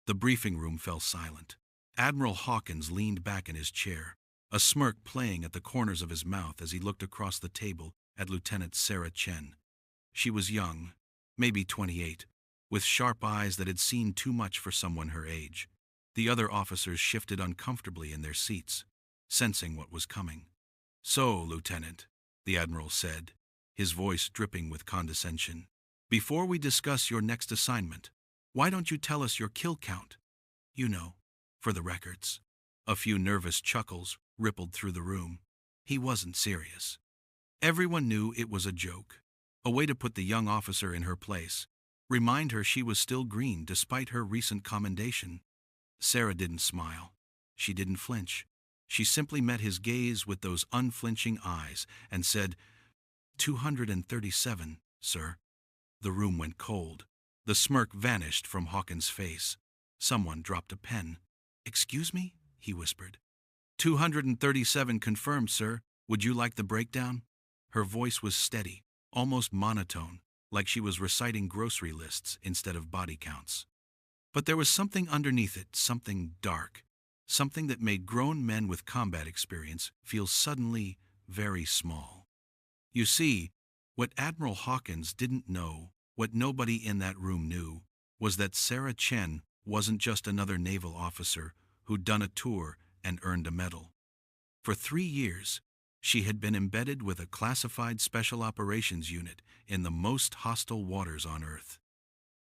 The briefing room fell silent. Admiral Hawkins leaned back in his chair, a smirk playing at the corners of his mouth as he looked across the table at Lieutenant Sarah Chen. She was young, maybe 28, with sharp eyes that had seen too much for someone her age. The other officers shifted uncomfortably in their seats, sensing what was coming. "So, Lieutenant," the Admiral said, his voice dripping with condescension, "before we discuss your next assignment, why don't you tell us your kill count? You know, for the records." A few nervous chuckles rippled through the room. He wasn't serious. Everyone knew it was a joke, a way to put the young officer in her place, remind her she was still green despite her recent commendation. Sarah didn't smile. She didn't flinch. She simply met his gaze with those unflinching eyes and said, 237, sir." The room went cold. The smirk vanished from Hawkins' face. Someone dropped a pen. "Excuse me?" he whispered. 237 confirmed, sir. Would you like the breakdown?" Her voice was steady, almost monotone, like she was reciting grocery lists instead of body counts. But there was something underneath it, something dark, something that made grown men with combat experience feel suddenly very small. You see, what Admiral Hawkins didn't know, what nobody in that room knew, was that Sarah Chen wasn't just another naval officer who'd done a tour and earned a medal. For 3 years, she had been embedded with a classified special operations unit in the most hostile waters on Earth.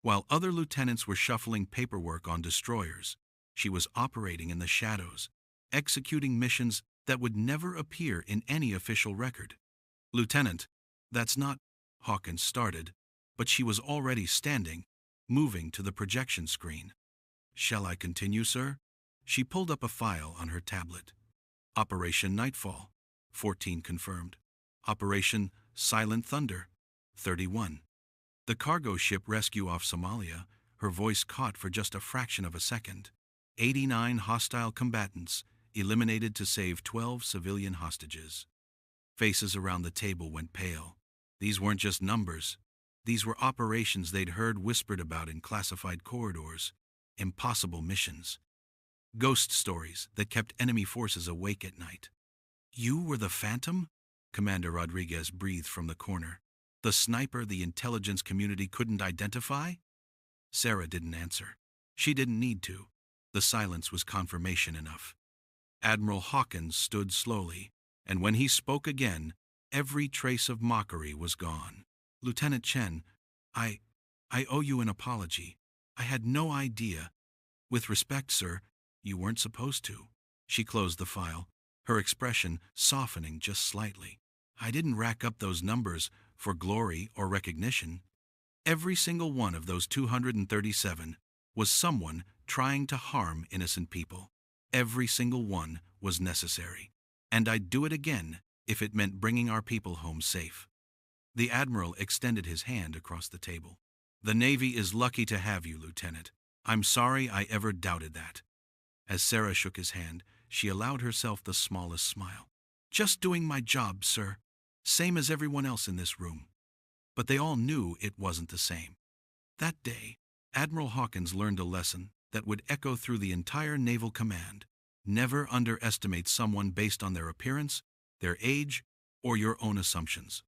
While other lieutenants were shuffling paperwork on destroyers, she was operating in the shadows, executing missions that would never appear in any official record. "Lieutenant, that's not," Hawkins started, but she was already standing, moving to the projection screen. "Shall I continue, sir?" She pulled up a file on her tablet. "Operation Nightfall, 14 confirmed. Operation Silent Thunder, 31. The cargo ship rescue off Somalia," her voice caught for just a fraction of a second. "89 hostile combatants, eliminated to save 12 civilian hostages." Faces around the table went pale. These weren't just numbers. These were operations they'd heard whispered about in classified corridors, impossible missions, ghost stories that kept enemy forces awake at night. "You were the Phantom?" Commander Rodriguez breathed from the corner. "The sniper the intelligence community couldn't identify?" Sarah didn't answer. She didn't need to. The silence was confirmation enough. Admiral Hawkins stood slowly, and when he spoke again, every trace of mockery was gone. "Lieutenant Chen, I owe you an apology. I had no idea. With respect, sir, you weren't supposed to." She closed the file, her expression softening just slightly. "I didn't rack up those numbers for glory or recognition. Every single one of those 237 was someone trying to harm innocent people. Every single one was necessary. And I'd do it again if it meant bringing our people home safe." The Admiral extended his hand across the table. "The Navy is lucky to have you, Lieutenant. I'm sorry I ever doubted that." As Sarah shook his hand, she allowed herself the smallest smile. "Just doing my job, sir. Same as everyone else in this room." But they all knew it wasn't the same. That day, Admiral Hawkins learned a lesson that would echo through the entire Naval Command. Never underestimate someone based on their appearance, their age, or your own assumptions.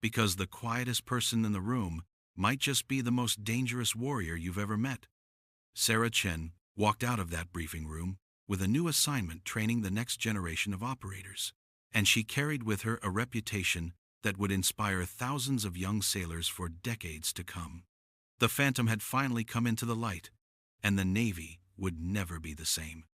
Because the quietest person in the room might just be the most dangerous warrior you've ever met. Sarah Chen walked out of that briefing room with a new assignment training the next generation of operators. And she carried with her a reputation that would inspire thousands of young sailors for decades to come. The Phantom had finally come into the light, and the Navy would never be the same.